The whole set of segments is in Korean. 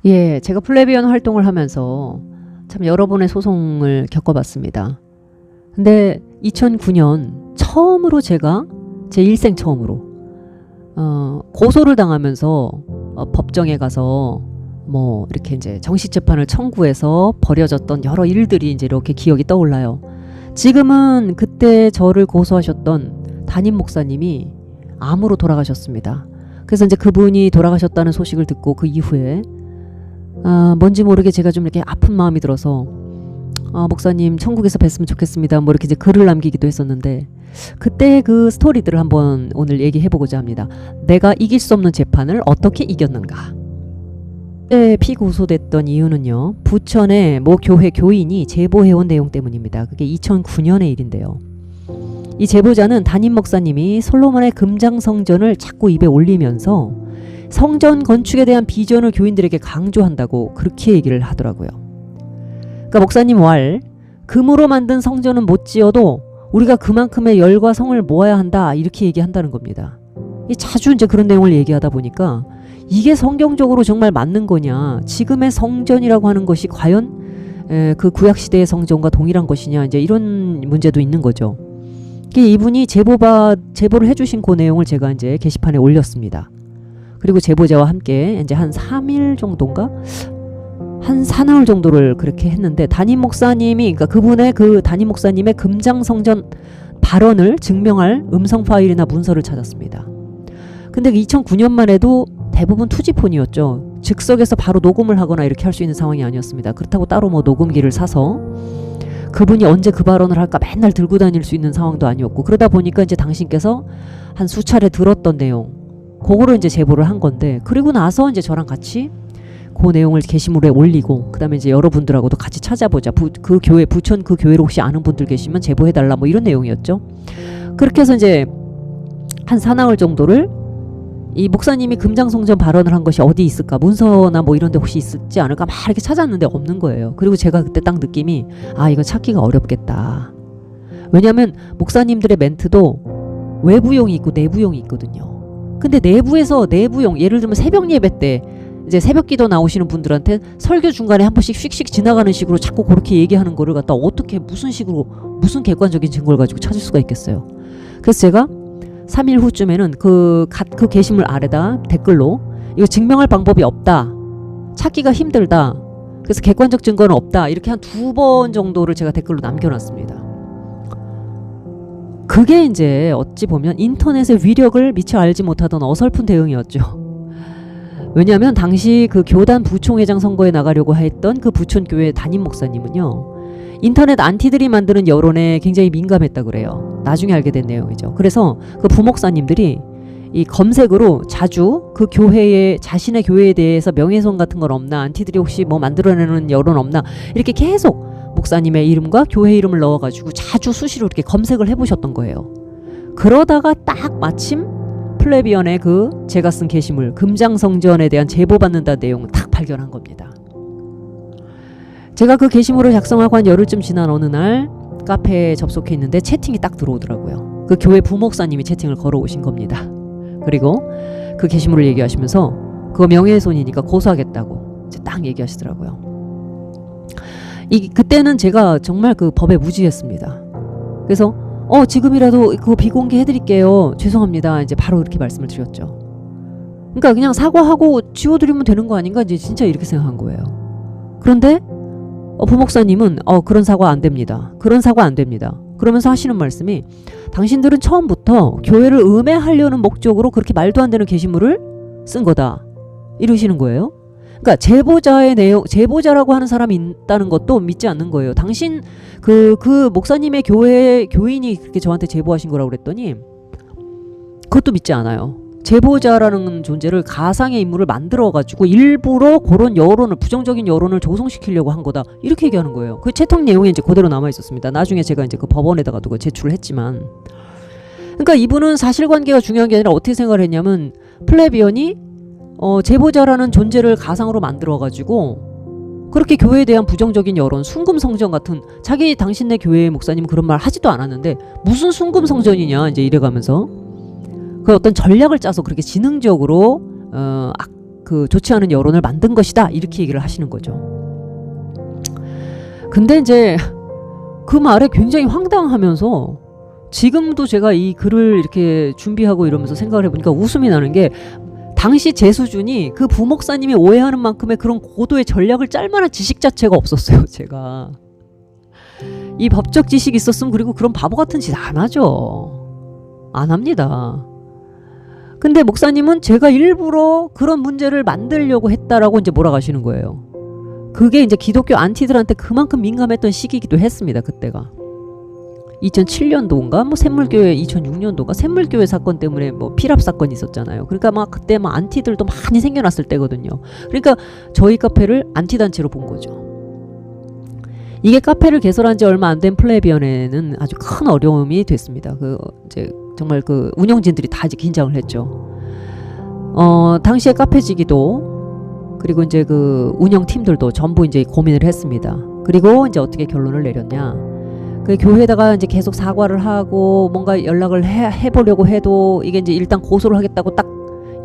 예, 제가 플래비언 활동을 하면서 참 여러 번의 소송을 겪어봤습니다. 근데 2009년 처음으로 제가 제 일생 처음으로 고소를 당하면서 법정에 가서 뭐 이렇게 이제 정식 재판을 청구해서 벌여졌던 여러 일들이 이제 이렇게 기억이 떠올라요. 지금은 그때 저를 고소하셨던 담임 목사님이 암으로 돌아가셨습니다. 그래서 이제 그분이 돌아가셨다는 소식을 듣고 그 이후에 뭔지 모르게 제가 좀 이렇게 아픈 마음이 들어서 목사님 천국에서 뵀으면 좋겠습니다. 뭐 이렇게 이제 글을 남기기도 했었는데 그때 그 스토리들을 한번 오늘 얘기해보고자 합니다. 내가 이길 수 없는 재판을 어떻게 이겼는가. 그때 피고소됐던 이유는요. 부천의 모 교회 교인이 제보해온 내용 때문입니다. 그게 2009년의 일인데요. 이 제보자는 담임 목사님이 솔로몬의 금장성전을 자꾸 입에 올리면서 성전 건축에 대한 비전을 교인들에게 강조한다고 그렇게 얘기를 하더라고요. 그러니까 목사님 왈 금으로 만든 성전은 못 지어도 우리가 그만큼의 열과 성을 모아야 한다 이렇게 얘기한다는 겁니다. 자주 이제 그런 내용을 얘기하다 보니까 이게 성경적으로 정말 맞는 거냐, 지금의 성전이라고 하는 것이 과연 그 구약 시대의 성전과 동일한 것이냐, 이제 이런 문제도 있는 거죠. 이분이 제보를 해주신 그 내용을 제가 이제 게시판에 올렸습니다. 그리고 제보자와 함께 이제 한 3일 정도인가? 한 사나흘 정도를 그렇게 했는데 담임 목사님이, 그러니까 그분의 그 담임 목사님의 금장성전 발언을 증명할 음성 파일이나 문서를 찾았습니다. 근데 2009년만 해도 대부분 투지폰이었죠. 즉석에서 바로 녹음을 하거나 이렇게 할 수 있는 상황이 아니었습니다. 그렇다고 따로 뭐 녹음기를 사서 그분이 언제 그 발언을 할까 맨날 들고 다닐 수 있는 상황도 아니었고, 그러다 보니까 이제 당신께서 한 수차례 들었던 내용, 그거를 이제 제보를 한 건데, 그리고 나서 이제 저랑 같이 그 내용을 게시물에 올리고, 그 다음에 이제 여러분들하고도 같이 찾아보자. 그 교회, 부천 그 교회를 혹시 아는 분들 계시면 제보해달라, 뭐 이런 내용이었죠. 그렇게 해서 이제 한 사나흘 정도를 이 목사님이 금장성전 발언을 한 것이 어디 있을까, 문서나 뭐 이런 데 혹시 있지 않을까 막 이렇게 찾았는데 없는 거예요. 그리고 제가 그때 딱 느낌이, 이건 찾기가 어렵겠다. 왜냐하면 목사님들의 멘트도 외부용이 있고 내부용이 있거든요. 근데 내부에서 내부용, 예를 들면 새벽 예배 때 이제 새벽 기도 나오시는 분들한테 설교 중간에 한 번씩 휙휙 지나가는 식으로 자꾸 그렇게 얘기하는 거를 갖다 어떻게 무슨 식으로 무슨 객관적인 증거를 가지고 찾을 수가 있겠어요. 그래서 제가 3일 후쯤에는 그 게시물 아래다 댓글로 이거 증명할 방법이 없다, 찾기가 힘들다, 그래서 객관적 증거는 없다, 이렇게 한 2번 정도를 제가 댓글로 남겨놨습니다. 그게 이제 어찌 보면 인터넷의 위력을 미처 알지 못하던 어설픈 대응이었죠. 왜냐하면 당시 그 교단 부총회장 선거에 나가려고 했던 그 부천교회 담임 목사님은요, 인터넷 안티들이 만드는 여론에 굉장히 민감했다 그래요. 나중에 알게 된 내용이죠. 그래서 그 부목사님들이 이 검색으로 자주 그 교회에, 자신의 교회에 대해서 명예훼손 같은 건 없나, 안티들이 혹시 뭐 만들어내는 여론 없나, 이렇게 계속 목사님의 이름과 교회 이름을 넣어가지고 자주 수시로 이렇게 검색을 해보셨던 거예요. 그러다가 딱 마침 플래비언의 그 제가 쓴 게시물 금장성전에 대한 제보받는다는 내용을 딱 발견한 겁니다. 제가 그 게시물을 작성하고 한 열흘쯤 지난 어느 날 카페에 접속해 있는데 채팅이 딱 들어오더라고요. 그 교회 부목사님이 채팅을 걸어오신 겁니다. 그리고 그 게시물을 얘기하시면서 그거 명예훼손이니까 고소하겠다고 이제 딱 얘기하시더라고요. 그때는 제가 정말 그 법에 무지했습니다. 그래서 지금이라도 그거 비공개 해드릴게요, 죄송합니다, 이제 바로 이렇게 말씀을 드렸죠. 그러니까 그냥 사과하고 지워드리면 되는 거 아닌가, 이제 진짜 이렇게 생각한 거예요. 그런데 부목사님은 그런 사과 안 됩니다, 그런 사과 안 됩니다, 그러면서 하시는 말씀이, 당신들은 처음부터 교회를 음해하려는 목적으로 그렇게 말도 안 되는 게시물을 쓴 거다, 이러시는 거예요. 그러니까 제보자의 내용, 제보자라고 하는 사람이 있다는 것도 믿지 않는 거예요. 당신 그 목사님의 교회 교인이 그렇게 저한테 제보하신 거라고 그랬더니 그것도 믿지 않아요. 제보자라는 존재를 가상의 인물을 만들어가지고 일부러 그런 여론을, 부정적인 여론을 조성시키려고 한 거다, 이렇게 얘기하는 거예요. 그 채팅 내용이 이제 그대로 남아 있었습니다. 나중에 제가 이제 그 법원에다가도 그걸 제출을 했지만, 그러니까 이분은 사실관계가 중요한 게 아니라 어떻게 생각을 했냐면, 플래비언이 제보자라는 존재를 가상으로 만들어가지고 그렇게 교회에 대한 부정적인 여론, 순금성전 같은, 당신네 교회의 목사님은 그런 말 하지도 않았는데 무슨 순금성전이냐 이제 이래가면서 그 어떤 전략을 짜서 그렇게 지능적으로 그 좋지 않은 여론을 만든 것이다 이렇게 얘기를 하시는 거죠. 근데 이제 그 말에 굉장히 황당하면서 지금도 제가 이 글을 이렇게 준비하고 이러면서 생각을 해보니까 웃음이 나는 게 당시 제 수준이 그 부목사님이 오해하는 만큼의 그런 고도의 전략을 짤 만한 지식 자체가 없었어요. 제가 이 법적 지식이 있었으면 그리고 그런 바보 같은 짓 안 하죠. 안 합니다. 근데 목사님은 제가 일부러 그런 문제를 만들려고 했다라고 이제 몰아가시는 거예요. 그게 이제 기독교 안티들한테 그만큼 민감했던 시기이기도 했습니다. 그때가 2007년도인가 뭐 샘물교회 2006년도인가 샘물교회 사건 때문에 뭐 피랍 사건이 있었잖아요. 그러니까 막 그때 막 안티들도 많이 생겨났을 때거든요. 그러니까 저희 카페를 안티 단체로 본 거죠. 이게 카페를 개설한 지 얼마 안 된 플레비언에는 아주 큰 어려움이 됐습니다. 그 이제 정말 그 운영진들이 다 이제 긴장을 했죠. 당시에 카페지기도 그리고 이제 그 운영팀들도 전부 이제 고민을 했습니다. 그리고 이제 어떻게 결론을 내렸냐? 그 교회에다가 이제 계속 사과를 하고 뭔가 연락을 해보려고 해도 이게 이제 일단 고소를 하겠다고 딱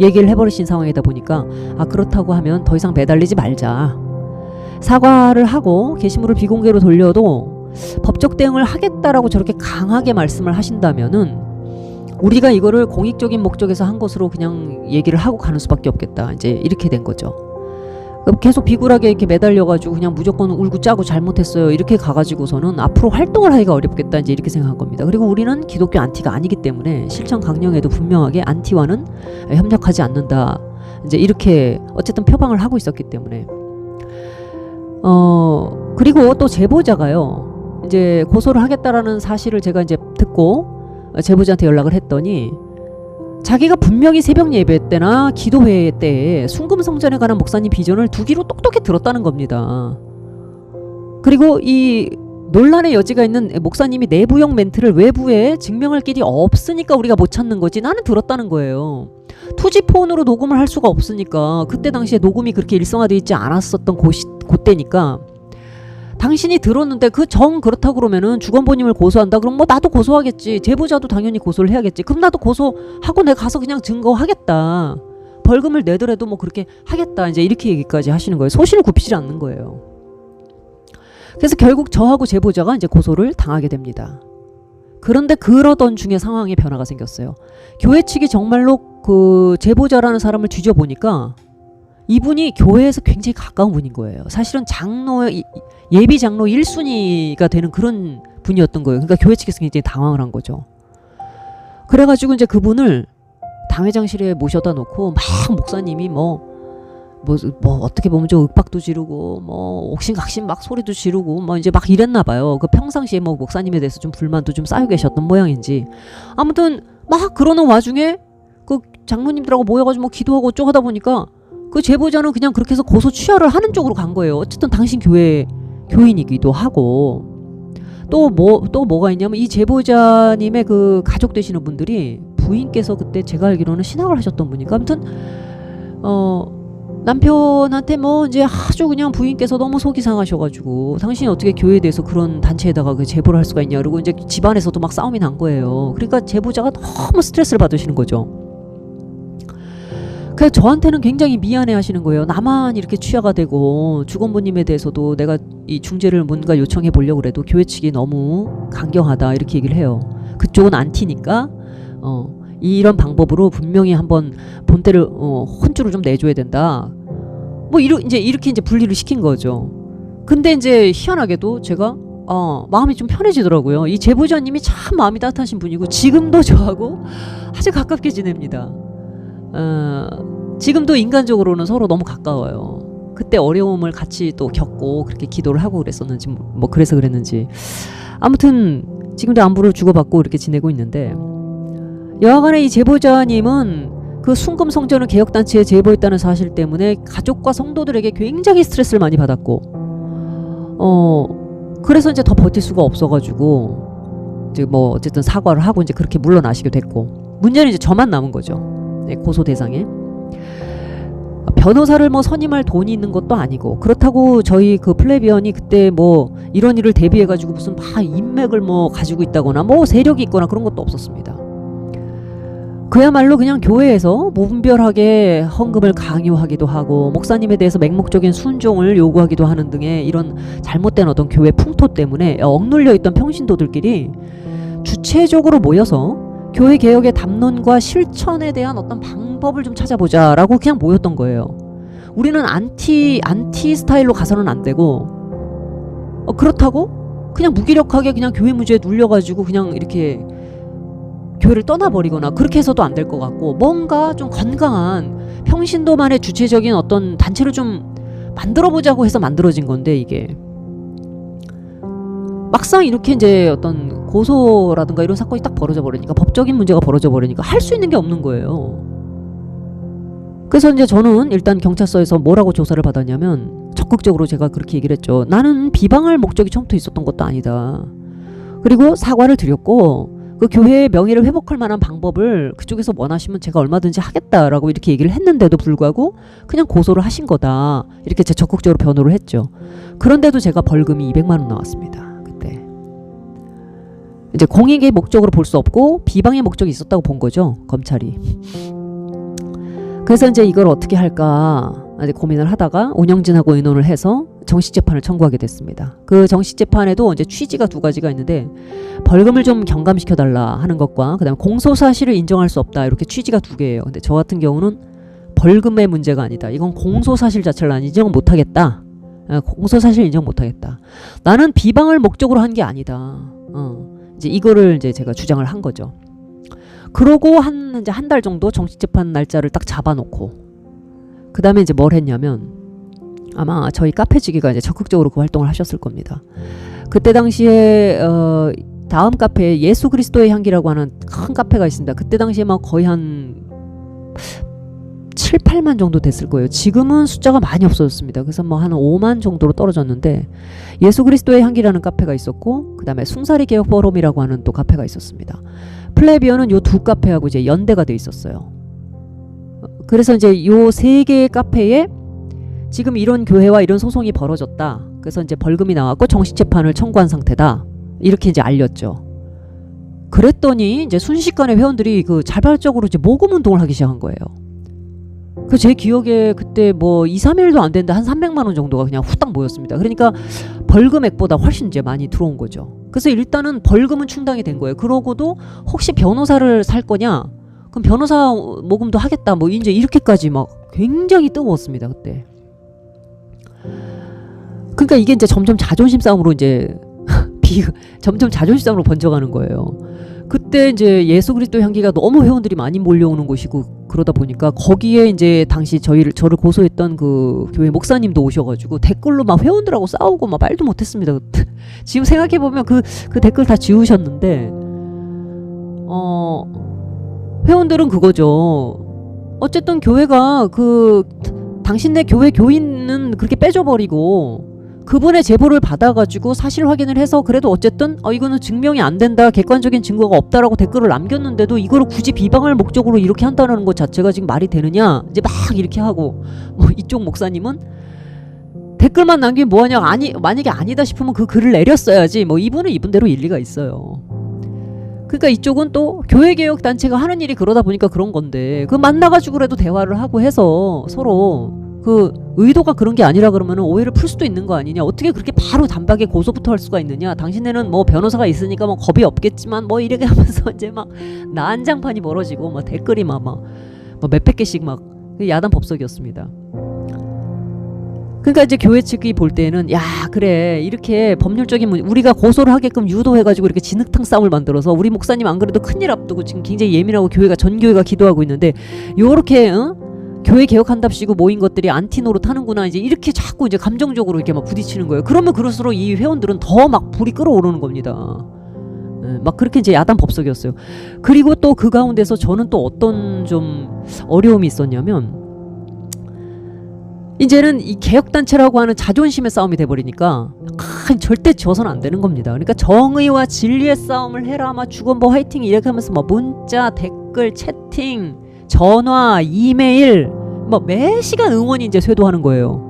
얘기를 해버리신 상황이다 보니까 아 그렇다고 하면 더 이상 매달리지 말자. 사과를 하고 게시물을 비공개로 돌려도 법적 대응을 하겠다라고 저렇게 강하게 말씀을 하신다면은 우리가 이거를 공익적인 목적에서 한 것으로 그냥 얘기를 하고 가는 수밖에 없겠다. 이제 이렇게 된 거죠. 계속 비굴하게 이렇게 매달려가지고 그냥 무조건 울고 짜고 잘못했어요. 이렇게 가가지고서는 앞으로 활동을 하기가 어렵겠다. 이제 이렇게 생각한 겁니다. 그리고 우리는 기독교 안티가 아니기 때문에 실천 강령에도 분명하게 안티와는 협력하지 않는다. 이제 이렇게 어쨌든 표방을 하고 있었기 때문에 그리고 또 제보자가요. 이제 고소를 하겠다라는 사실을 제가 이제 듣고 제보자한테 연락을 했더니 자기가 분명히 새벽 예배 때나 기도회 때에 순금성전에 관한 목사님 비전을 두 귀로 똑똑히 들었다는 겁니다. 그리고 이 논란의 여지가 있는 목사님이 내부용 멘트를 외부에 증명할 길이 없으니까 우리가 못 찾는 거지 나는 들었다는 거예요. 투지폰으로 녹음을 할 수가 없으니까 그때 당시에 녹음이 그렇게 일성화되어 있지 않았었던 그때니까 당신이 들었는데 그 정 그렇다고 그러면은 주건보님을 고소한다 그럼 뭐 나도 고소하겠지. 제보자도 당연히 고소를 해야겠지. 그럼 나도 고소하고 내가 가서 그냥 증거하겠다. 벌금을 내더라도 뭐 그렇게 하겠다. 이제 이렇게 얘기까지 하시는 거예요. 소신을 굽히지 않는 거예요. 그래서 결국 저하고 제보자가 이제 고소를 당하게 됩니다. 그런데 그러던 중에 상황에 변화가 생겼어요. 교회 측이 정말로 그 제보자라는 사람을 뒤져보니까 이분이 교회에서 굉장히 가까운 분인 거예요. 사실은 예비 장로 1순위가 되는 그런 분이었던 거예요. 그러니까 교회 측에서 굉장히 당황을 한 거죠. 그래가지고 이제 그분을 당회장실에 모셔다 놓고 막 목사님이 뭐 어떻게 보면 좀 윽박도 지르고 뭐 옥신각신 막 소리도 지르고 뭐 이제 막 이랬나 봐요. 그 평상시에 뭐 목사님에 대해서 좀 불만도 좀 쌓여 계셨던 모양인지 아무튼 막 그러는 와중에 그 장로님들하고 모여가지고 뭐 기도하고 어쩌고 하다 보니까 그 제보자는 그냥 그렇게 해서 고소 취하를 하는 쪽으로 간 거예요. 어쨌든 당신 교회 교인이기도 하고 또 뭐가 있냐면 이 제보자님의 그 가족 되시는 분들이 부인께서 그때 제가 알기로는 신학을 하셨던 분이니까 아무튼 남편한테 뭐 이제 아주 그냥 부인께서 너무 속이 상하셔가지고 당신이 어떻게 교회에 대해서 그런 단체에다가 그 제보를 할 수가 있냐 그러고 이제 집안에서도 막 싸움이 난 거예요. 그러니까 제보자가 너무 스트레스를 받으시는 거죠. 그래서 저한테는 굉장히 미안해 하시는 거예요. 나만 이렇게 취하가 되고 주건부님에 대해서도 내가 이 중재를 뭔가 요청해 보려고 그래도 교회 측이 너무 강경하다 이렇게 얘기를 해요. 그쪽은 안티니까 이런 방법으로 분명히 한번 본때를 혼쭐을 좀 내줘야 된다. 뭐 이렇게 이제 분리를 시킨 거죠. 근데 이제 희한하게도 제가 마음이 좀 편해지더라고요. 이 제보자님이 참 마음이 따뜻하신 분이고 지금도 저하고 아주 가깝게 지냅니다. 지금도 인간적으로는 서로 너무 가까워요. 그때 어려움을 같이 또 겪고 그렇게 기도를 하고 그랬었는지 뭐 그래서 그랬는지 아무튼 지금도 안부를 주고받고 이렇게 지내고 있는데 여하간에 이 제보자님은 그 순금성전을 개혁단체에 제보했다는 사실 때문에 가족과 성도들에게 굉장히 스트레스를 많이 받았고 그래서 이제 더 버틸 수가 없어가지고 이제 뭐 어쨌든 사과를 하고 이제 그렇게 물러나시게 됐고 문제는 이제 저만 남은 거죠. 네, 고소 대상에 변호사를 뭐 선임할 돈이 있는 것도 아니고 그렇다고 저희 그 플레비언이 그때 뭐 이런 일을 대비해가지고 무슨 막 인맥을 뭐 가지고 있다거나 뭐 세력이 있거나 그런 것도 없었습니다. 그야말로 그냥 교회에서 무분별하게 헌금을 강요하기도 하고 목사님에 대해서 맹목적인 순종을 요구하기도 하는 등의 이런 잘못된 어떤 교회 풍토 때문에 억눌려 있던 평신도들끼리 주체적으로 모여서 교회 개혁의 담론과 실천에 대한 어떤 방법을 좀 찾아보자라고 그냥 모였던 거예요. 우리는 안티 스타일로 가서는 안 되고 그렇다고 그냥 무기력하게 그냥 교회 문제에 눌려가지고 그냥 이렇게 교회를 떠나버리거나 그렇게 해서도 안 될 것 같고 뭔가 좀 건강한 평신도만의 주체적인 어떤 단체를 좀 만들어보자고 해서 만들어진 건데 이게 막상 이렇게 이제 어떤 고소라든가 이런 사건이 딱 벌어져 버리니까 법적인 문제가 벌어져 버리니까 할 수 있는 게 없는 거예요. 그래서 이제 저는 일단 경찰서에서 뭐라고 조사를 받았냐면 적극적으로 제가 그렇게 얘기를 했죠. 나는 비방할 목적이 처음부터 있었던 것도 아니다. 그리고 사과를 드렸고 그 교회의 명예를 회복할 만한 방법을 그쪽에서 원하시면 제가 얼마든지 하겠다라고 이렇게 얘기를 했는데도 불구하고 그냥 고소를 하신 거다. 이렇게 제가 적극적으로 변호를 했죠. 그런데도 제가 벌금이 200만 원 나왔습니다. 그때. 이제 공익의 목적으로 볼 수 없고 비방의 목적이 있었다고 본 거죠. 검찰이. 그래서 이제 이걸 어떻게 할까 이제 고민을 하다가 운영진하고 의논을 해서 정식재판을 청구하게 됐습니다. 그 정식재판에도 이제 취지가 두 가지가 있는데 벌금을 좀 경감시켜달라 하는 것과 그다음에 공소사실을 인정할 수 없다 이렇게 취지가 두 개예요. 근데 저 같은 경우는 벌금의 문제가 아니다. 이건 공소사실 자체를 난 인정 못하겠다. 공소사실 인정 못하겠다. 나는 비방을 목적으로 한 게 아니다. 이제 이거를 이제 제가 주장을 한 거죠. 그러고 이제 한 달 정도 정식재판 날짜를 딱 잡아놓고 그 다음에 이제 뭘 했냐면 아마 저희 카페지기가 이제 적극적으로 그 활동을 하셨을 겁니다. 그때 당시에 다음 카페에 예수 그리스도의 향기라고 하는 큰 카페가 있습니다. 그때 당시에 막 거의 한 7, 8만 정도 됐을 거예요. 지금은 숫자가 많이 없어졌습니다. 그래서 뭐 한 5만 정도로 떨어졌는데 예수 그리스도의 향기라는 카페가 있었고 그 다음에 숭사리 개혁 포럼이라고 하는 또 카페가 있었습니다. 플레비언은 요 두 카페하고 이제 연대가 돼 있었어요. 그래서 이제 요 세 개의 카페에 지금 이런 교회와 이런 소송이 벌어졌다. 그래서 이제 벌금이 나왔고 정식 재판을 청구한 상태다. 이렇게 이제 알렸죠. 그랬더니 이제 순식간에 회원들이 그 자발적으로 이제 모금 운동을 하기 시작한 거예요. 그 제 기억에 그때 뭐 2, 3일도 안 됐는데 한 300만 원 정도가 그냥 후딱 모였습니다. 그러니까 벌금액보다 훨씬 이제 많이 들어온 거죠. 그래서 일단은 벌금은 충당이 된 거예요. 그러고도 혹시 변호사를 살 거냐? 그럼 변호사 모금도 하겠다. 뭐 이제 이렇게까지 막 굉장히 뜨거웠습니다. 그때. 그러니까 이게 이제 점점 자존심 싸움으로 이제 점점 자존심 싸움으로 번져가는 거예요. 그때 이제 예수 그리스도 향기가 너무 회원들이 많이 몰려오는 곳이고 그러다 보니까 거기에 이제 당시 저를 고소했던 그 교회 목사님도 오셔가지고 댓글로 막 회원들하고 싸우고 막 말도 못했습니다. 지금 생각해 보면 그 댓글 다 지우셨는데 회원들은 그거죠. 어쨌든 교회가 당신네 교회 교인은 그렇게 빼줘버리고 그분의 제보를 받아가지고 사실 확인을 해서 그래도 어쨌든 이거는 증명이 안 된다, 객관적인 증거가 없다라고 댓글을 남겼는데도 이거를 굳이 비방할 목적으로 이렇게 한다는 것 자체가 지금 말이 되느냐 이제 막 이렇게 하고 뭐 이쪽 목사님은 댓글만 남기면 뭐하냐, 만약에 아니다 싶으면 그 글을 내렸어야지, 뭐 이분은 이분대로 일리가 있어요. 그러니까 이쪽은 또 교회개혁단체가 하는 일이 그러다 보니까 그런 건데 그 만나가지고라도 대화를 하고 해서 서로 그 의도가 그런 게 아니라 그러면 오해를 풀 수도 있는 거 아니냐. 어떻게 그렇게 바로 단박에 고소부터 할 수가 있느냐. 당신네는 뭐 변호사가 있으니까 뭐 겁이 없겠지만 뭐 이렇게 하면서 이제 막 난장판이 벌어지고 막 댓글이 막 몇백 개씩 막 야단 법석이었습니다. 그러니까 이제 교회 측이 볼 때는 야 그래 이렇게 법률적인 우리가 고소를 하게끔 유도해가지고 이렇게 진흙탕 싸움을 만들어서 우리 목사님 안 그래도 큰일 앞두고 지금 굉장히 예민하고 전 교회가 기도하고 있는데 요렇게 교회 개혁한답시고 모인 것들이 안티 노릇 하는구나 이제 이렇게 자꾸 이제 감정적으로 이렇게 막 부딪히는 거예요. 그러면 그럴수록 이 회원들은 더 막 불이 끓어오르는 겁니다. 막 그렇게 이제 야단 법석이었어요. 그리고 또 그 가운데서 저는 또 어떤 좀 어려움이 있었냐면 이제는 이 개혁단체라고 하는 자존심의 싸움이 돼버리니까 절대 져서는 안 되는 겁니다. 그러니까 정의와 진리의 싸움을 해라, 막 주건보 화이팅 이렇게 하면서 막 문자, 댓글, 채팅, 전화, 이메일, 뭐 매 시간 응원이 이제 쇄도하는 거예요.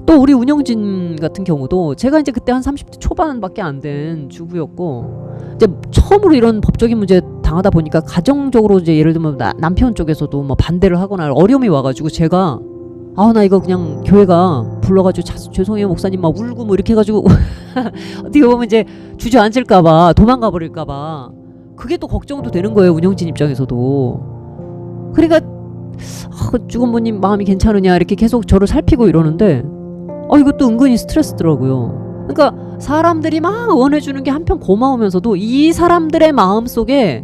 또 우리 운영진 같은 경우도 제가 이제 그때 한 30대 초반밖에 안 된 주부였고 이제 처음으로 이런 법적인 문제 당하다 보니까 가정적으로 이제 예를 들면 남편 쪽에서도 뭐 반대를 하거나 어려움이 와가지고 제가 나 이거 그냥 교회가 불러가지고 죄송해요 목사님 막 울고 뭐 이렇게 해가지고 어떻게 보면 이제 주저앉을까봐 도망가 버릴까봐 그게 또 걱정도 되는 거예요 운영진 입장에서도. 그러니까 주건부님 마음이 괜찮으냐 이렇게 계속 저를 살피고 이러는데 이것도 은근히 스트레스더라고요. 그러니까 사람들이 막 응원해주는 게 한편 고마우면서도 이 사람들의 마음속에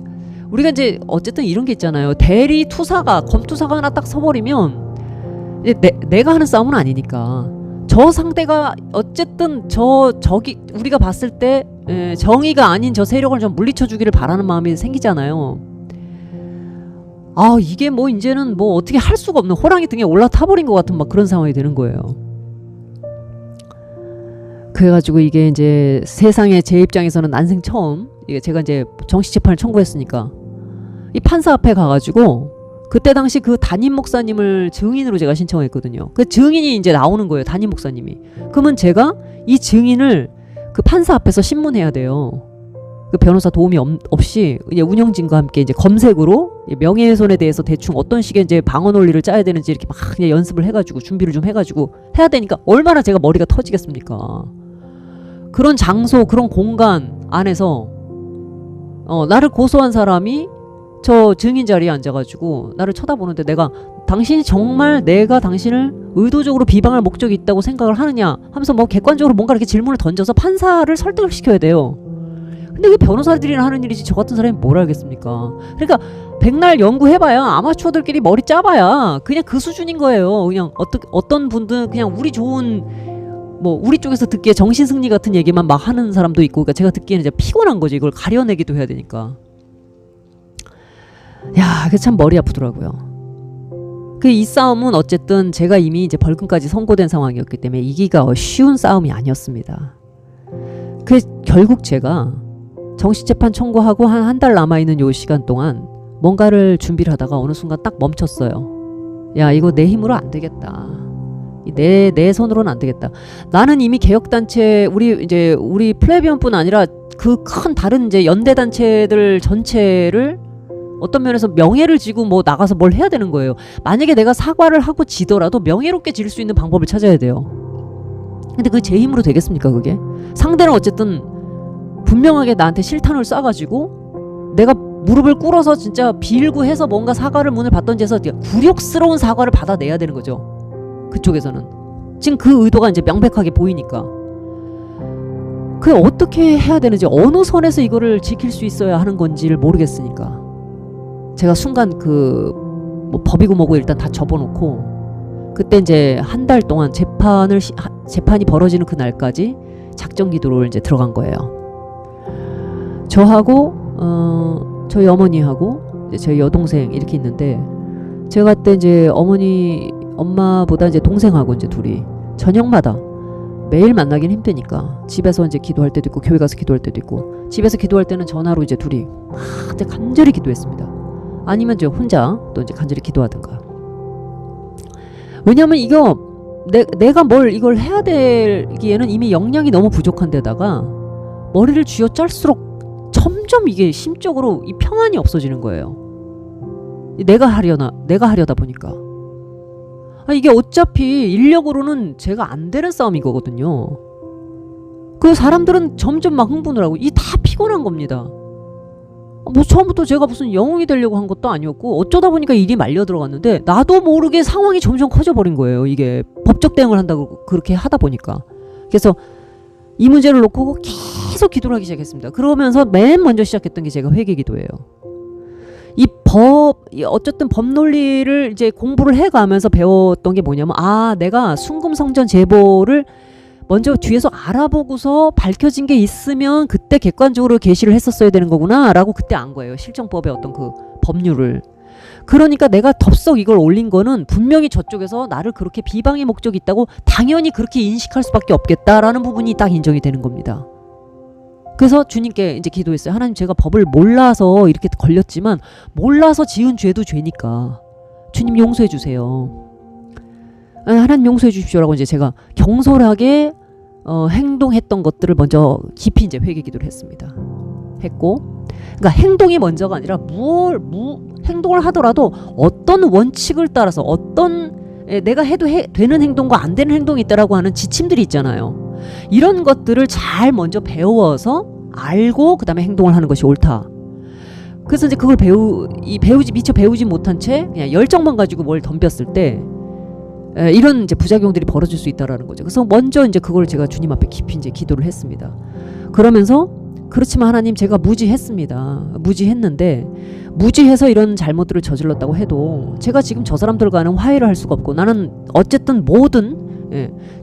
우리가 이제 어쨌든 이런 게 있잖아요. 대리 투사가 검투사가 하나 딱 서버리면 이제 내가 하는 싸움은 아니니까 저 상대가 어쨌든 저기 우리가 봤을 때 정의가 아닌 저 세력을 좀 물리쳐 주기를 바라는 마음이 생기잖아요. 이게 뭐 이제는 뭐 어떻게 할 수가 없는 호랑이 등에 올라타버린 것 같은 막 그런 상황이 되는 거예요. 그래가지고 이게 이제 세상에 제 입장에서는 난생 처음 이게 제가 이제 정식재판을 청구했으니까 이 판사 앞에 가가지고 그때 당시 그 담임 목사님을 증인으로 제가 신청했거든요. 그 증인이 이제 나오는 거예요. 담임 목사님이. 그러면 제가 이 증인을 그 판사 앞에서 신문해야 돼요. 그 변호사 도움이 없이 이제 운영진과 함께 이제 검색으로 명예훼손에 대해서 대충 어떤 식의 이제 방어 논리를 짜야 되는지 이렇게 막 그냥 연습을 해가지고 준비를 좀 해가지고 해야 되니까 얼마나 제가 머리가 터지겠습니까? 그런 장소, 그런 공간 안에서 나를 고소한 사람이 저 증인 자리에 앉아가지고 나를 쳐다보는데 당신이 정말 내가 당신을 의도적으로 비방할 목적이 있다고 생각을 하느냐 하면서 뭐 객관적으로 뭔가 이렇게 질문을 던져서 판사를 설득을 시켜야 돼요. 근데 그 변호사들이나 하는 일이지 저 같은 사람이 뭘 알겠습니까? 그러니까 백날 연구해봐야 아마추어들끼리 머리 짜봐야 그냥 그 수준인 거예요. 그냥 어떤 분들은 그냥 우리 좋은 뭐 우리 쪽에서 듣기에 정신승리 같은 얘기만 막 하는 사람도 있고, 그러니까 제가 듣기에는 이제 피곤한 거지. 이걸 가려내기도 해야 되니까. 야, 그게 참 머리 아프더라고요. 이 싸움은 어쨌든 제가 이미 이제 벌금까지 선고된 상황이었기 때문에 이기가 쉬운 싸움이 아니었습니다. 결국 제가 정식재판 청구하고 한 달 남아있는 요 시간 동안 뭔가를 준비를 하다가 어느 순간 딱 멈췄어요. 야, 이거 내 힘으로 안 되겠다. 내 손으로는 안 되겠다. 나는 이미 개혁단체, 우리 플레비언뿐 아니라 그 큰 다른 이제 연대단체들 전체를 어떤 면에서 명예를 지고 뭐 나가서 뭘 해야 되는 거예요. 만약에 내가 사과를 하고 지더라도 명예롭게 질 수 있는 방법을 찾아야 돼요. 근데 그게 제 힘으로 되겠습니까, 그게? 상대는 어쨌든 분명하게 나한테 실탄을 쏴가지고 내가 무릎을 꿇어서 진짜 빌고 해서 뭔가 사과를 문을 받던지 해서 굴욕스러운 사과를 받아내야 되는 거죠. 그쪽에서는. 지금 그 의도가 이제 명백하게 보이니까. 그게 어떻게 해야 되는지, 어느 선에서 이거를 지킬 수 있어야 하는 건지를 모르겠으니까. 제가 순간 뭐 법이고 뭐고 일단 다 접어놓고 그때 이제 한 달 동안 재판이 벌어지는 그 날까지 작전 기도로 이제 들어간 거예요. 저하고 저희 어머니하고 이제 저희 여동생 이렇게 있는데, 제가 그때 이제 엄마보다 이제 동생하고 이제 둘이 저녁마다 매일 만나긴 힘드니까 집에서 이제 기도할 때도 있고 교회 가서 기도할 때도 있고, 집에서 기도할 때는 전화로 이제 둘이 막 간절히 기도했습니다. 아니면 이제 혼자 또 이제 간절히 기도하든가. 왜냐면 이거 내가 뭘 이걸 해야 되기에는 이미 역량이 너무 부족한 데다가 머리를 쥐어 짤수록 점점 이게 심적으로 이 평안이 없어지는 거예요. 내가 하려다 보니까. 이게 어차피 인력으로는 제가 안 되는 싸움인 거거든요. 그 사람들은 점점 막 흥분을 하고 이 다 피곤한 겁니다. 뭐 처음부터 제가 무슨 영웅이 되려고 한 것도 아니었고 어쩌다 보니까 일이 말려 들어갔는데 나도 모르게 상황이 점점 커져버린 거예요. 이게 법적 대응을 한다고 그렇게 하다 보니까. 그래서 이 문제를 놓고 계속 기도를 하기 시작했습니다. 그러면서 맨 먼저 시작했던 게 제가 회개기도예요. 어쨌든 법 논리를 이제 공부를 해가면서 배웠던 게 뭐냐면, 내가 순금성전 제보를 먼저 뒤에서 알아보고서 밝혀진 게 있으면 그때 객관적으로 게시를 했었어야 되는 거구나 라고 그때 안 거예요. 실정법의 어떤 그 법률을. 그러니까 내가 덥석 이걸 올린 거는 분명히 저쪽에서 나를 그렇게 비방의 목적이 있다고 당연히 그렇게 인식할 수밖에 없겠다라는 부분이 딱 인정이 되는 겁니다. 그래서 주님께 이제 기도했어요. 하나님, 제가 법을 몰라서 이렇게 걸렸지만 몰라서 지은 죄도 죄니까 주님 용서해 주세요. 하나님 용서해 주십시오라고 이제 제가 경솔하게 행동했던 것들을 먼저 깊이 이제 회개 기도를 했습니다. 했고, 그러니까 행동이 먼저가 아니라 행동을 하더라도 어떤 원칙을 따라서 내가 해도 되는 행동과 안 되는 행동이 있다라고 하는 지침들이 있잖아요. 이런 것들을 잘 먼저 배워서 알고 그 다음에 행동을 하는 것이 옳다. 그래서 이제 그걸 미처 배우지 못한 채 그냥 열정만 가지고 뭘 덤볐을 때 이런 이제 부작용들이 벌어질 수 있다라는 거죠. 그래서 먼저 이제 그걸 제가 주님 앞에 깊이 이제 기도를 했습니다. 그러면서 그렇지만 하나님, 제가 무지했습니다. 무지했는데 무지해서 이런 잘못들을 저질렀다고 해도 제가 지금 저 사람들과는 화해를 할 수가 없고, 나는 어쨌든 모든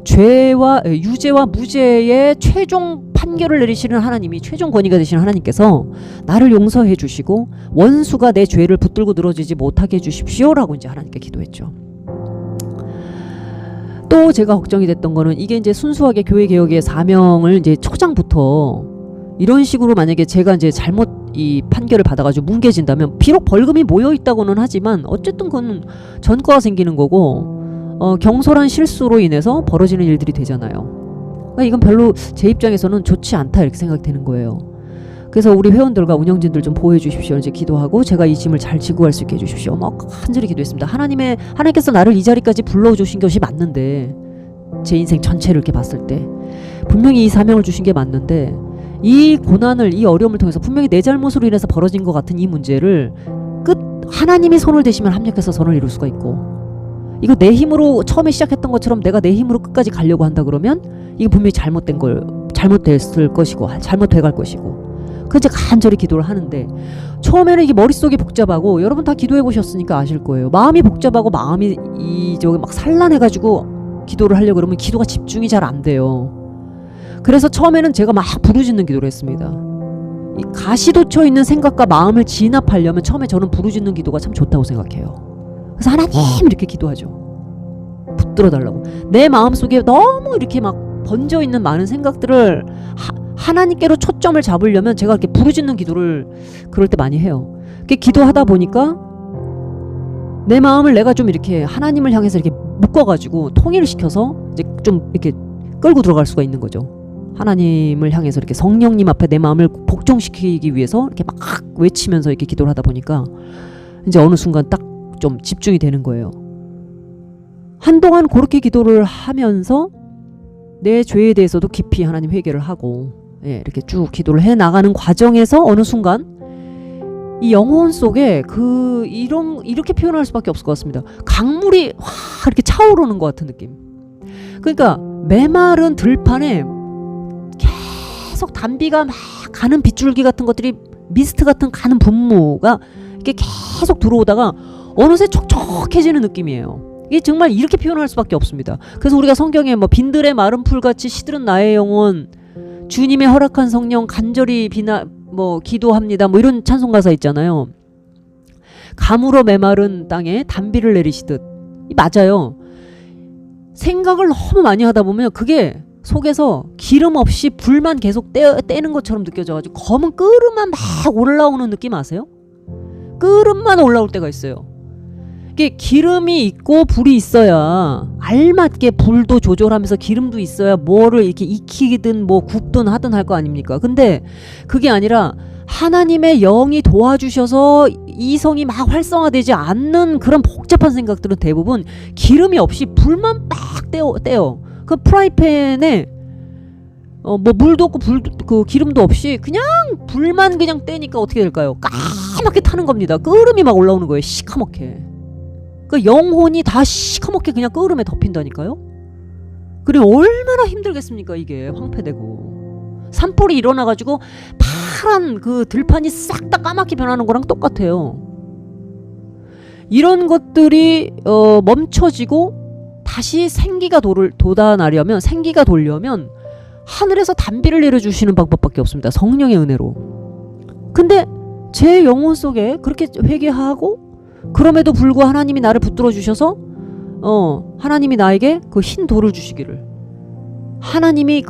죄와 유죄와 무죄의 최종 판결을 내리시는 하나님이, 최종 권위가 되시는 하나님께서 나를 용서해 주시고 원수가 내 죄를 붙들고 늘어지지 못하게 해주십시오라고 이제 하나님께 기도했죠. 또 제가 걱정이 됐던 거는, 이게 이제 순수하게 교회 개혁의 사명을 이제 초장부터 이런 식으로 만약에 제가 이제 잘못 이 판결을 받아가지고 뭉개진다면, 비록 벌금이 모여 있다고는 하지만 어쨌든 그건 전과가 생기는 거고 경솔한 실수로 인해서 벌어지는 일들이 되잖아요. 그러니까 이건 별로 제 입장에서는 좋지 않다 이렇게 생각이 되는 거예요. 그래서 우리 회원들과 운영진들 좀 보호해 주십시오 이제 기도하고, 제가 이 짐을 잘 지고 갈 수 있게 해주십시오 막 간절히 기도했습니다. 하나님께서 나를 이 자리까지 불러주신 것이 맞는데, 제 인생 전체를 이렇게 봤을 때 분명히 이 사명을 주신 게 맞는데, 이 고난을, 이 어려움을 통해서 분명히 내 잘못으로 인해서 벌어진 것 같은 이 문제를 하나님이 손을 대시면 합력해서 선을 이룰 수가 있고, 이거 내 힘으로 처음에 시작했던 것처럼 내가 내 힘으로 끝까지 가려고 한다 그러면 이거 분명히 잘못됐을 것이고 잘못돼갈 것이고. 그래서 제가 간절히 기도를 하는데, 처음에는 이게 머릿속이 복잡하고, 여러분 다 기도해 보셨으니까 아실 거예요. 마음이 복잡하고 마음이 막 산란해가지고 기도를 하려고 그러면 기도가 집중이 잘 안 돼요. 그래서 처음에는 제가 막 부르짖는 기도를 했습니다. 이 가시돋쳐 있는 생각과 마음을 진압하려면 처음에 저는 부르짖는 기도가 참 좋다고 생각해요. 그래서 하나님 이렇게 기도하죠. 붙들어 달라고. 내 마음속에 너무 이렇게 막 번져 있는 많은 생각들을 하나님께로 초점을 잡으려면 제가 이렇게 부르짖는 기도를 그럴 때 많이 해요. 이렇게 기도하다 보니까 내 마음을 내가 좀 이렇게 하나님을 향해서 이렇게 묶어가지고 통일을 시켜서 이제 좀 이렇게 끌고 들어갈 수가 있는 거죠. 하나님을 향해서 이렇게 성령님 앞에 내 마음을 복종시키기 위해서 이렇게 막 외치면서 이렇게 기도를 하다 보니까 이제 어느 순간 딱 좀 집중이 되는 거예요. 한동안 그렇게 기도를 하면서 내 죄에 대해서도 깊이 하나님 회개를 하고, 이렇게 쭉 기도를 해 나가는 과정에서 어느 순간 이 영혼 속에 이렇게 표현할 수밖에 없을 것 같습니다. 강물이 확 이렇게 차오르는 것 같은 느낌. 그러니까 메마른 들판에 계속 단비가 막 가는 빗줄기 같은 것들이, 미스트 같은 가는 분무가 이렇게 계속 들어오다가 어느새 촉촉해지는 느낌이에요. 이게 정말 이렇게 표현할 수밖에 없습니다. 그래서 우리가 성경에 뭐 빈들의 마른 풀같이 시들은 나의 영혼, 주님의 허락한 성령 간절히 기도합니다, 뭐 이런 찬송 가사 있잖아요. 가물어 메마른 땅에 단비를 내리시듯. 맞아요. 생각을 너무 많이 하다 보면 그게 속에서 기름 없이 불만 계속 떼는 것처럼 느껴져가지고 검은 끓음만 막 올라오는 느낌 아세요? 끓음만 올라올 때가 있어요. 이게 기름이 있고 불이 있어야 알맞게 불도 조절하면서 기름도 있어야 뭐를 이렇게 익히든 뭐 굽든 하든 할 거 아닙니까? 근데 그게 아니라 하나님의 영이 도와주셔서 이성이 막 활성화되지 않는 그런 복잡한 생각들은 대부분 기름이 없이 불만 막 떼요. 그 프라이팬에 뭐 물도 없고 기름도 없이 그냥 불만 그냥 떼니까 어떻게 될까요? 까맣게 타는 겁니다. 끓음이 막 올라오는 거예요. 시커멓게. 그 영혼이 다 시커멓게 그냥 끓음에 덮인다니까요. 그리고 얼마나 힘들겠습니까? 이게 황폐되고 산불이 일어나가지고 파란 그 들판이 싹 다 까맣게 변하는 거랑 똑같아요. 이런 것들이 멈춰지고 다시 생기가 돋아나려면, 생기가 돌려면 하늘에서 단비를 내려주시는 방법밖에 없습니다. 성령의 은혜로. 근데 제 영혼 속에 그렇게 회개하고, 그럼에도 불구하고 하나님이 나를 붙들어 주셔서 하나님이 나에게 그 흰 돌을 주시기를, 하나님이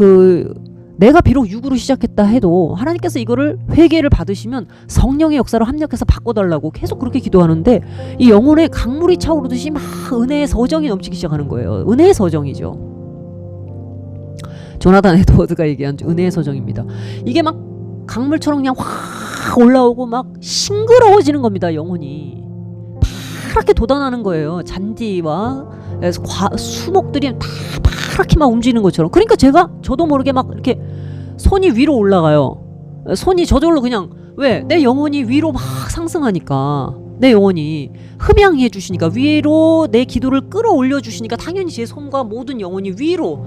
내가 비록 육으로 시작했다 해도 하나님께서 이거를 회개를 받으시면 성령의 역사로 합력해서 바꿔달라고 계속 그렇게 기도하는데, 이 영혼에 강물이 차오르듯이 막 은혜의 서정이 넘치기 시작하는 거예요. 은혜의 서정이죠. 조나단 에드워드가 얘기한 은혜의 서정입니다. 이게 막 강물처럼 그냥 확 올라오고 막 싱그러워지는 겁니다. 영혼이 파랗게 돋아나는 거예요. 잔디와 수목들이 다 파랗게 막 움직이는 것처럼. 그러니까 저도 모르게 막 이렇게 손이 위로 올라가요. 손이 저절로 그냥, 왜? 내 영혼이 위로 막 상승하니까, 내 영혼이 흠양해 주시니까, 위로 내 기도를 끌어올려 주시니까 당연히 제 손과 모든 영혼이 위로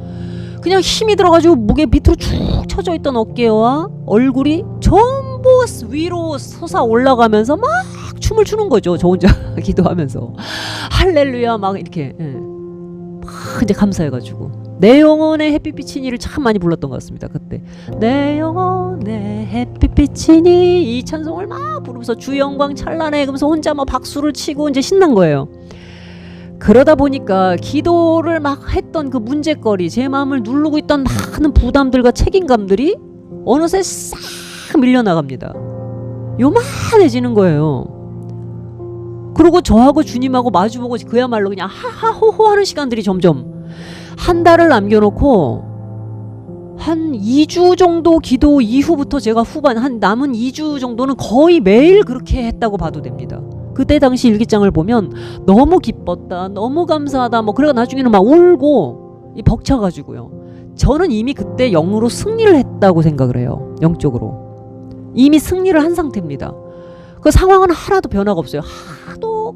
그냥 힘이 들어가지고 목에 밑으로 쭉 쳐져 있던 어깨와 얼굴이 전부 위로 솟아 올라가면서 막 춤을 추는 거죠. 저 혼자 기도하면서 할렐루야 막 이렇게 막 이제 감사해가지고 내 영혼의 햇빛비치니를 참 많이 불렀던 것 같습니다. 그때 내 영혼의 햇빛비치니 이 찬송을 막 부르면서 주 영광 찬란해 그러면서 혼자 막 박수를 치고 이제 신난 거예요. 그러다 보니까 기도를 막 했던 그 문제거리, 제 마음을 누르고 있던 많은 부담들과 책임감들이 어느새 싹 밀려나갑니다. 요만해지는 거예요. 그리고 저하고 주님하고 마주보고 그야말로 그냥 하하호호 하는 시간들이 점점 한 달을 남겨놓고 한 2주 정도 기도 이후부터 제가 한 남은 2주 정도는 거의 매일 그렇게 했다고 봐도 됩니다. 그때 당시 일기장을 보면 너무 기뻤다, 너무 감사하다, 뭐 그래가 나중에는 막 울고 벅차가지고요. 저는 이미 그때 영으로 승리를 했다고 생각을 해요. 영적으로 이미 승리를 한 상태입니다. 그 상황은 하나도 변화가 없어요. 하도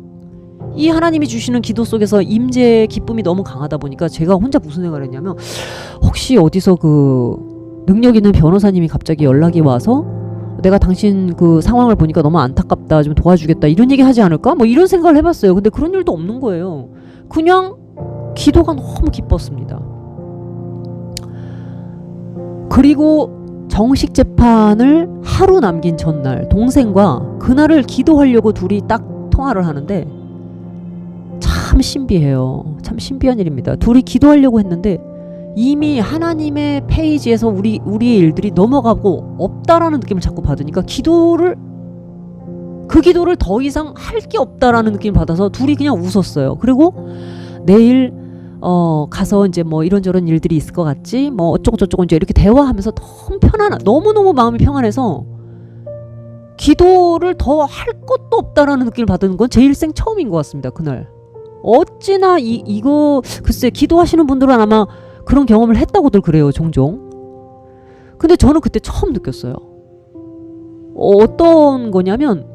이 하나님이 주시는 기도 속에서 임재의 기쁨이 너무 강하다 보니까 제가 혼자 무슨 생각을 했냐면, 혹시 어디서 그 능력 있는 변호사님이 갑자기 연락이 와서 내가 당신 그 상황을 보니까 너무 안타깝다, 좀 도와주겠다, 이런 얘기 하지 않을까? 뭐 이런 생각을 해봤어요. 근데 그런 일도 없는 거예요. 그냥 기도가 너무 기뻤습니다. 그리고 정식 재판을 하루 남긴 전날 동생과 그날을 기도하려고 둘이 딱 통화를 하는데 참 신비해요. 참 신비한 일입니다. 둘이 기도하려고 했는데 이미 하나님의 페이지에서 우리의 일들이 넘어가고 없다라는 느낌을 자꾸 받으니까 그 기도를 더 이상 할 게 없다라는 느낌을 받아서 둘이 그냥 웃었어요. 그리고 내일 가서 이제 뭐 이런저런 일들이 있을 것 같지, 뭐 어쩌고저쩌고 이제 이렇게 대화하면서 너무너무 마음이 평안해서 기도를 더 할 것도 없다라는 느낌을 받은 건 제 일생 처음인 것 같습니다. 그날 어찌나 이거 글쎄 기도하시는 분들은 아마 그런 경험을 했다고들 그래요, 종종. 근데 저는 그때 처음 느꼈어요. 어떤 거냐면,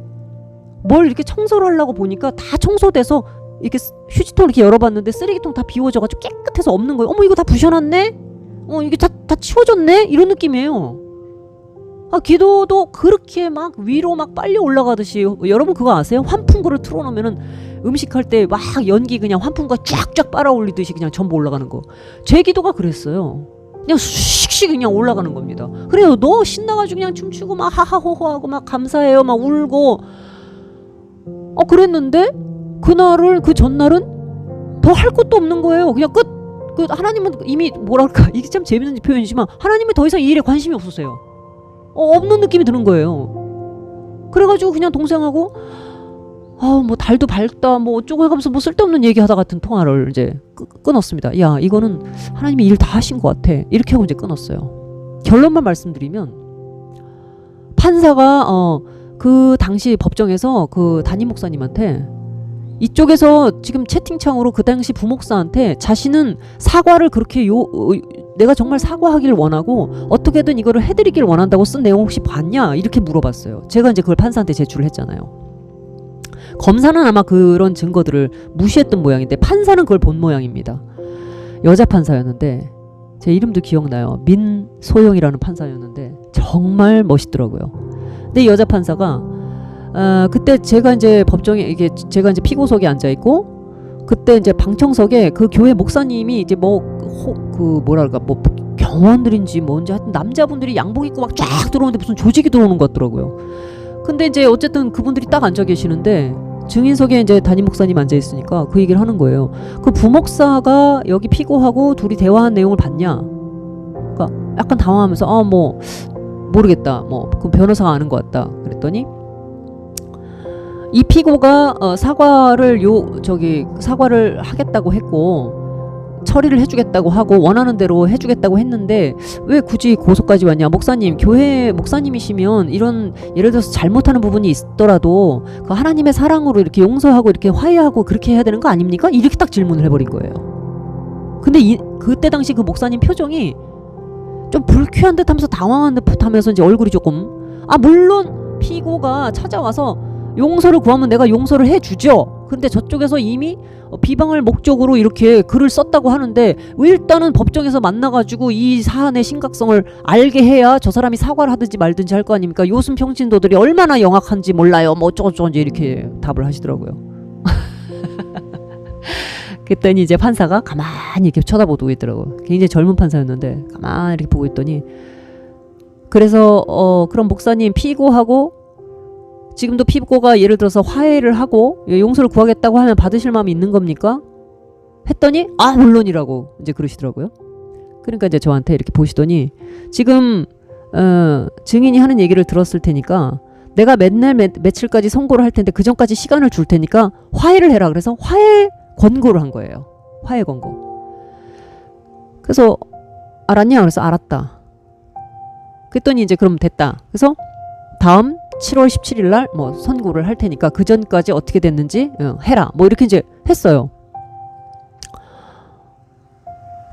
뭘 이렇게 청소를 하려고 보니까 다 청소돼서 이렇게 휴지통 이렇게 열어봤는데 쓰레기통 다 비워져가지고 깨끗해서 없는 거예요. 어머, 이거 다 부셔놨네? 이게 다 치워졌네? 이런 느낌이에요. 기도도 그렇게 막 위로 막 빨리 올라가듯이, 여러분 그거 아세요? 환풍구를 틀어놓으면은 음식할 때 막 연기 그냥 환풍구가 쫙쫙 빨아올리듯이 그냥 전부 올라가는 거. 제 기도가 그랬어요. 그냥 씩씩 그냥 올라가는 겁니다. 그래요. 너 신나가지고 그냥 춤추고 막 하하호호하고 막 감사해요 막 울고 그랬는데 그 전날은 더 할 것도 없는 거예요. 그냥 끝. 하나님은 이미 뭐랄까, 이게 참 재밌는 표현이지만 하나님은 더 이상 이 일에 관심이 없었어요. 없는 느낌이 드는 거예요. 그래가지고 그냥 동생하고 뭐 달도 밝다 뭐 어쩌고 해가면서 뭐 쓸데없는 얘기하다 같은 통화를 이제 끊었습니다. 야, 이거는 하나님이 일 다 하신 것 같아. 이렇게 하고 이제 끊었어요. 결론만 말씀드리면, 판사가 그 당시 법정에서 그 담임 목사님한테, 이쪽에서 지금 채팅창으로 그 당시 부목사한테 자신은 사과를 그렇게 내가 정말 사과하길 원하고 어떻게든 이거를 해드리길 원한다고 쓴 내용 혹시 봤냐? 이렇게 물어봤어요. 제가 이제 그걸 판사한테 제출을 했잖아요. 검사는 아마 그런 증거들을 무시했던 모양인데 판사는 그걸 본 모양입니다. 여자 판사였는데 제 이름도 기억나요. 민소영이라는 판사였는데 정말 멋있더라고요. 근데 이 여자 판사가 그때 제가 이제 법정에 제가 이제 피고석에 앉아 있고, 그때 이제 방청석에 그 교회 목사님이 이제 경호원들인지 뭔지 하여튼 남자분들이 양복 입고 막 쫙 들어오는데 무슨 조직이 들어오는 것 같더라고요. 근데 이제 어쨌든 그분들이 딱 앉아 계시는데 증인석에 이제 담임 목사님 앉아 있으니까 그 얘기를 하는 거예요. 그 부목사가 여기 피고하고 둘이 대화한 내용을 봤냐? 그러니까 약간 당황하면서 모르겠다. 그 변호사가 아는 것 같다. 그랬더니 이 피고가 사과를 하겠다고 했고, 처리를 해주겠다고 하고 원하는 대로 해주겠다고 했는데 왜 굳이 고소까지 왔냐. 목사님, 교회 목사님이시면 이런 예를 들어서 잘못하는 부분이 있더라도 그 하나님의 사랑으로 이렇게 용서하고 이렇게 화해하고 그렇게 해야 되는 거 아닙니까? 이렇게 딱 질문을 해버린 거예요. 근데 그때 당시 그 목사님 표정이 좀 불쾌한 듯 하면서 당황한 듯 하면서 이제 얼굴이 조금 물론 피고가 찾아와서 용서를 구하면 내가 용서를 해주죠. 그런데 저쪽에서 이미 비방할 목적으로 이렇게 글을 썼다고 하는데 일단은 법정에서 만나가지고 이 사안의 심각성을 알게 해야 저 사람이 사과를 하든지 말든지 할 거 아닙니까? 요즘 평신도들이 얼마나 영악한지 몰라요. 뭐 어쩌고저쩌고 이렇게 답을 하시더라고요. 그랬더니 이제 판사가 가만히 이렇게 쳐다보고 있더라고요. 굉장히 젊은 판사였는데 가만히 이렇게 보고 있더니 그래서 그럼 목사님 피고하고 지금도 피고가 예를 들어서 화해를 하고 용서를 구하겠다고 하면 받으실 마음이 있는 겁니까? 했더니 물론이라고 이제 그러시더라고요. 그러니까 이제 저한테 이렇게 보시더니 지금 증인이 하는 얘기를 들었을 테니까 내가 맨날 며칠까지 선고를 할 텐데 그 전까지 시간을 줄 테니까 화해를 해라. 그래서 화해 권고를 한 거예요. 화해 권고. 그래서 알았냐? 그래서 알았다. 그랬더니 이제 그럼 됐다. 그래서 다음 7월 17일 날 뭐 선고를 할 테니까 그 전까지 어떻게 됐는지 해라. 뭐 이렇게 이제 했어요.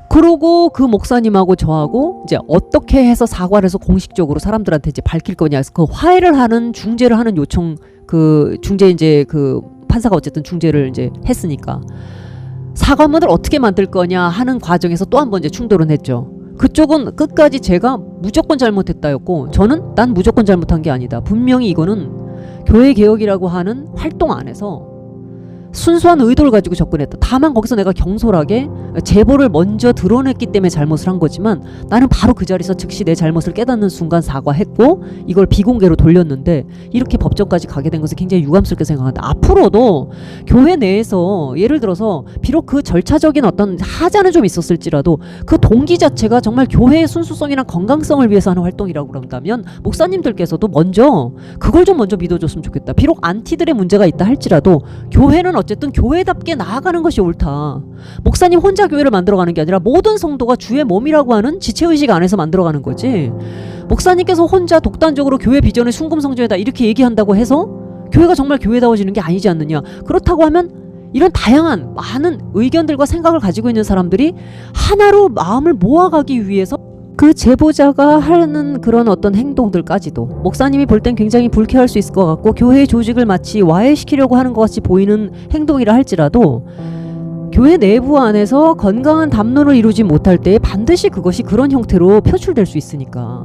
그러고 그 목사님하고 저하고 이제 어떻게 해서 사과를 해서 공식적으로 사람들한테 이제 밝힐 거냐 해서 그 화해를 하는 중재를 하는 요청 그 중재 이제 그 판사가 어쨌든 중재를 이제 했으니까 사과문을 어떻게 만들 거냐 하는 과정에서 또 한 번 이제 충돌은 했죠. 그쪽은 끝까지 제가 무조건 잘못했다였고 저는 난 무조건 잘못한 게 아니다. 분명히 이거는 교회 개혁이라고 하는 활동 안에서 순수한 의도를 가지고 접근했다. 다만 거기서 내가 경솔하게 제보를 먼저 드러냈기 때문에 잘못을 한 거지만 나는 바로 그 자리에서 즉시 내 잘못을 깨닫는 순간 사과했고 이걸 비공개로 돌렸는데 이렇게 법정까지 가게 된 것은 굉장히 유감스럽게 생각한다. 앞으로도 교회 내에서 예를 들어서 비록 그 절차적인 어떤 하자는 좀 있었을지라도 그 동기 자체가 정말 교회의 순수성이나 건강성을 위해서 하는 활동이라고 그런다면 목사님들께서도 먼저 그걸 좀 먼저 믿어줬으면 좋겠다. 비록 안티들의 문제가 있다 할지라도 교회는 어쨌든 교회답게 나아가는 것이 옳다. 목사님 혼자 교회를 만들어가는 게 아니라 모든 성도가 주의 몸이라고 하는 지체의식 안에서 만들어가는 거지. 목사님께서 혼자 독단적으로 교회 비전을 순금성전이다 이렇게 얘기한다고 해서 교회가 정말 교회다워지는 게 아니지 않느냐. 그렇다고 하면 이런 다양한 많은 의견들과 생각을 가지고 있는 사람들이 하나로 마음을 모아가기 위해서 그 제보자가 하는 그런 어떤 행동들까지도 목사님이 볼 땐 굉장히 불쾌할 수 있을 것 같고 교회의 조직을 마치 와해시키려고 하는 것 같이 보이는 행동이라 할지라도 교회 내부 안에서 건강한 담론을 이루지 못할 때 반드시 그것이 그런 형태로 표출될 수 있으니까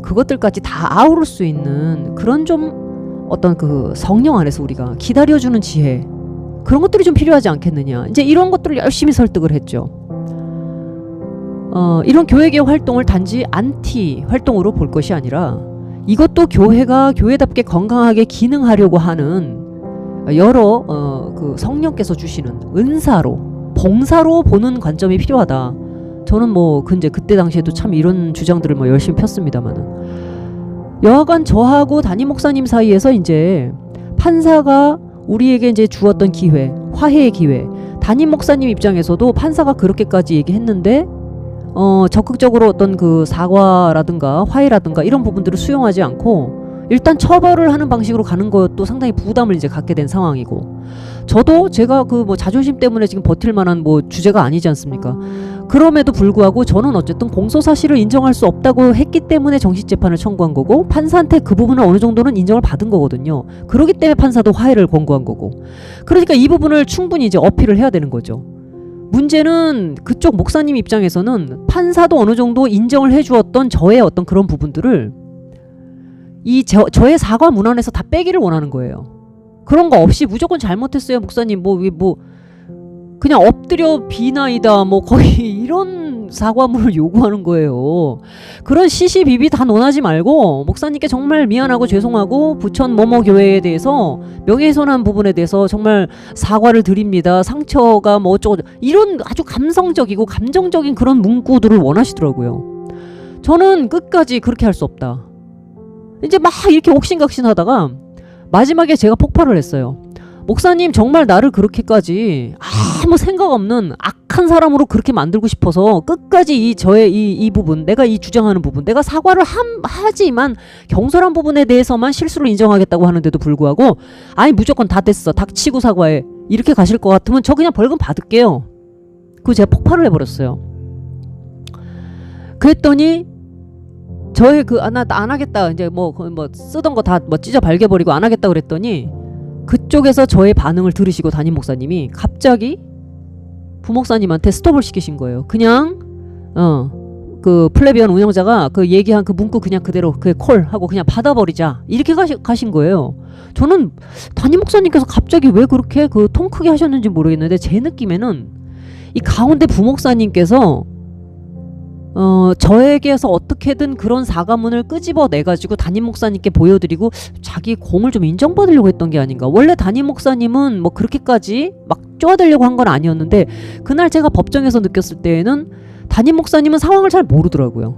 그것들까지 다 아우를 수 있는 그런 좀 어떤 그 성령 안에서 우리가 기다려주는 지혜 그런 것들이 좀 필요하지 않겠느냐. 이제 이런 것들을 열심히 설득을 했죠. 이런 교회개혁 활동을 단지 안티 활동으로 볼 것이 아니라 이것도 교회가 교회답게 건강하게 기능하려고 하는 여러 그 성령께서 주시는 은사로 봉사로 보는 관점이 필요하다. 저는 뭐 근데 그때 당시에도 참 이런 주장들을 뭐 열심히 폈습니다만은 여하간 저하고 담임 목사님 사이에서 이제 판사가 우리에게 이제 주었던 기회, 화해의 기회, 담임 목사님 입장에서도 판사가 그렇게까지 얘기했는데 적극적으로 어떤 그 사과라든가 화해라든가 이런 부분들을 수용하지 않고 일단 처벌을 하는 방식으로 가는 것도 상당히 부담을 이제 갖게 된 상황이고 저도 제가 그 뭐 자존심 때문에 지금 버틸 만한 뭐 주제가 아니지 않습니까? 그럼에도 불구하고 저는 어쨌든 공소 사실을 인정할 수 없다고 했기 때문에 정식재판을 청구한 거고 판사한테 그 부분을 어느 정도는 인정을 받은 거거든요. 그렇기 때문에 판사도 화해를 권고한 거고 그러니까 이 부분을 충분히 이제 어필을 해야 되는 거죠. 문제는 그쪽 목사님 입장에서는 판사도 어느 정도 인정을 해주었던 저의 어떤 그런 부분들을 저의 사과 문안에서 다 빼기를 원하는 거예요. 그런 거 없이 무조건 잘못했어요 목사님 뭐 그냥 엎드려 비나이다 뭐 거의 이런 사과문을 요구하는 거예요. 그런 시시비비 다 논하지 말고 목사님께 정말 미안하고 죄송하고 부천某某교회에 대해서 명예훼손한 부분에 대해서 정말 사과를 드립니다. 상처가 뭐 어쩌고 이런 아주 감성적이고 감정적인 그런 문구들을 원하시더라고요. 저는 끝까지 그렇게 할 수 없다. 이제 막 이렇게 옥신각신하다가 마지막에 제가 폭발을 했어요. 목사님 정말 나를 그렇게까지 아무 생각 없는 악한 사람으로 그렇게 만들고 싶어서 끝까지 이 부분, 내가 이 주장하는 부분, 내가 사과를 하지만 경솔한 부분에 대해서만 실수를 인정하겠다고 하는데도 불구하고 아니 무조건 다 됐어, 닥치고 사과해, 이렇게 가실 것 같으면 저 그냥 벌금 받을게요. 그거 제가 폭발을 해버렸어요. 그랬더니 저의 나 안 하겠다, 이제 뭐 쓰던 거 다 찢어 발겨버리고 안 하겠다 그랬더니 그쪽에서 저의 반응을 들으시고 담임 목사님이 갑자기 부목사님한테 스톱을 시키신 거예요. 그냥 그 플레비안 운영자가 그 얘기한 그 문구 그냥 그대로 그 콜하고 그냥 받아버리자, 이렇게 가신 거예요. 저는 담임 목사님께서 갑자기 왜 그렇게 그 통 크게 하셨는지 모르겠는데 제 느낌에는 이 가운데 부목사님께서 저에게서 어떻게든 그런 사과문을 끄집어내가지고 담임 목사님께 보여드리고 자기 공을 좀 인정받으려고 했던 게 아닌가. 원래 담임 목사님은 뭐 그렇게까지 막 쪼아대려고 한 건 아니었는데 그날 제가 법정에서 느꼈을 때에는 담임 목사님은 상황을 잘 모르더라고요.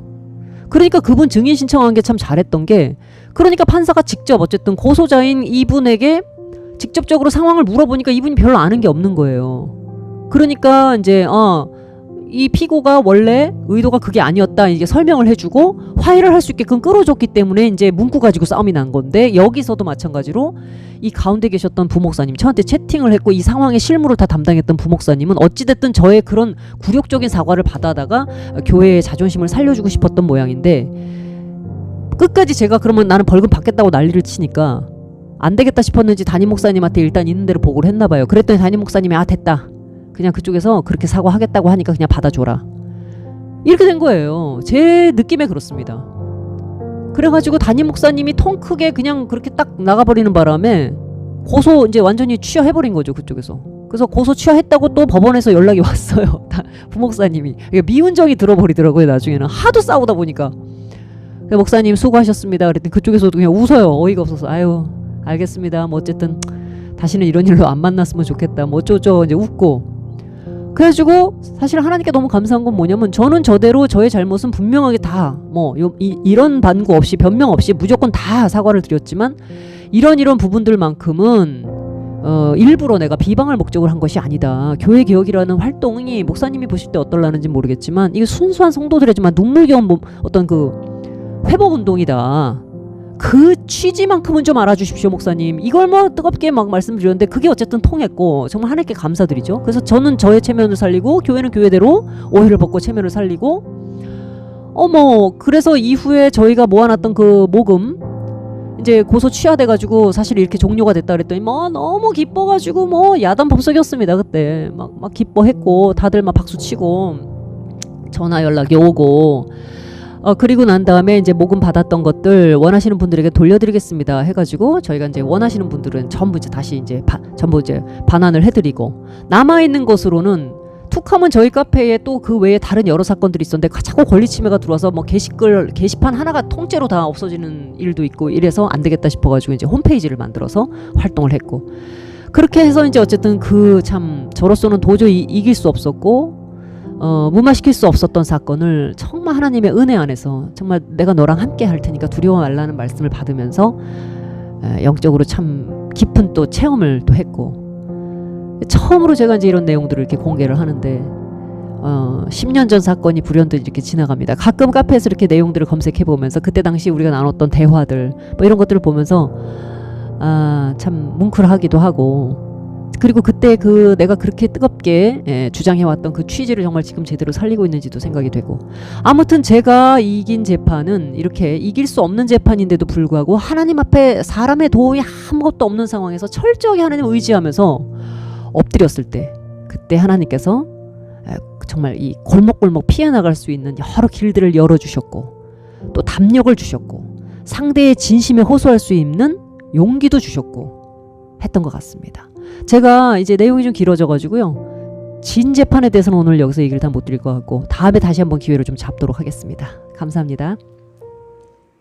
그러니까 그분 증인 신청한 게 참 잘했던 게, 그러니까 판사가 직접 어쨌든 고소자인 이분에게 직접적으로 상황을 물어보니까 이분이 별로 아는 게 없는 거예요. 그러니까 이제 이 피고가 원래 의도가 그게 아니었다 이게 설명을 해주고 화해를 할 수 있게끔 끌어줬기 때문에 이제 문구 가지고 싸움이 난 건데, 여기서도 마찬가지로 이 가운데 계셨던 부목사님, 저한테 채팅을 했고 이 상황의 실무를 다 담당했던 부목사님은 어찌됐든 저의 그런 굴욕적인 사과를 받아다가 교회의 자존심을 살려주고 싶었던 모양인데, 끝까지 제가 그러면 나는 벌금 받겠다고 난리를 치니까 안 되겠다 싶었는지 담임 목사님한테 일단 있는 대로 보고를 했나 봐요. 그랬더니 담임 목사님이 됐다, 그냥 그쪽에서 그렇게 사과하겠다고 하니까 그냥 받아줘라, 이렇게 된 거예요. 제 느낌에 그렇습니다. 그래가지고 담임 목사님이 통 크게 그냥 그렇게 딱 나가버리는 바람에 고소 이제 완전히 취하해버린 거죠, 그쪽에서. 그래서 고소 취하했다고 또 법원에서 연락이 왔어요. 부목사님이 미운정이 들어버리더라고요. 나중에는 하도 싸우다 보니까. 목사님 수고하셨습니다 그랬더니 그쪽에서도 그냥 웃어요. 어이가 없어서. 아유 알겠습니다, 뭐 어쨌든 다시는 이런 일로 안 만났으면 좋겠다, 뭐 어쩌고 이제 웃고. 그래가지고 사실 하나님께 너무 감사한 건 뭐냐면, 저는 저대로 저의 잘못은 분명하게 다 이런 반구 없이 변명 없이 무조건 다 사과를 드렸지만, 이런 부분들만큼은 일부러 내가 비방할 목적을 한 것이 아니다. 교회 개혁이라는 활동이 목사님이 보실 때 어떨라는지 모르겠지만 이게 순수한 성도들이지만 눈물겨운 어떤 그 회복 운동이다. 그 취지만큼은 좀 알아주십시오, 목사님. 이걸 뭐 뜨겁게 막 말씀드렸는데 그게 어쨌든 통했고 정말 하나님께 감사드리죠. 그래서 저는 저의 체면을 살리고 교회는 교회대로 오해를 벗고 체면을 살리고 그래서 이후에 저희가 모아놨던 그 모금 이제 고소 취하돼가지고 사실 이렇게 종료가 됐다 그랬더니 너무 기뻐가지고 야단 법석이었습니다. 그때 막 기뻐했고 다들 막 박수치고 전화 연락이 오고 그리고 난 다음에 이제 모금 받았던 것들 원하시는 분들에게 돌려드리겠습니다 해가지고 저희가 이제 원하시는 분들은 전부 이제 다시 이제 전부 이제 반환을 해드리고, 남아있는 것으로는 툭하면 저희 카페에 또 그 외에 다른 여러 사건들이 있었는데 자꾸 권리침해가 들어와서 게시판 하나가 통째로 다 없어지는 일도 있고 이래서 안 되겠다 싶어가지고 이제 홈페이지를 만들어서 활동을 했고, 그렇게 해서 이제 어쨌든 그 참 저로서는 도저히 이길 수 없었고 무마시킬 수 없었던 사건을 정말 하나님의 은혜 안에서 정말 내가 너랑 함께 할 테니까 두려워 말라는 말씀을 받으면서 영적으로 참 깊은 또 체험을 또 했고, 처음으로 제가 이제 이런 내용들을 이렇게 공개를 하는데 10년 전 사건이 불현듯 이렇게 지나갑니다. 가끔 카페에서 이렇게 내용들을 검색해 보면서 그때 당시 우리가 나눴던 대화들 이런 것들을 보면서 참 뭉클하기도 하고, 그리고 그때 내가 그렇게 뜨겁게 주장해왔던 그 취지를 정말 지금 제대로 살리고 있는지도 생각이 되고, 아무튼 제가 이긴 재판은 이렇게 이길 수 없는 재판인데도 불구하고 하나님 앞에 사람의 도움이 아무것도 없는 상황에서 철저히 하나님을 의지하면서 엎드렸을 때, 그때 하나님께서 정말 이 골목골목 피해 나갈 수 있는 여러 길들을 열어주셨고 또 담력을 주셨고 상대의 진심에 호소할 수 있는 용기도 주셨고 했던 것 같습니다. 제가 이제 내용이 좀 길어져 가지고요, 진 재판에 대해서는 오늘 여기서 얘기를 다 못 드릴 것 같고 다음에 다시 한번 기회를 좀 잡도록 하겠습니다. 감사합니다.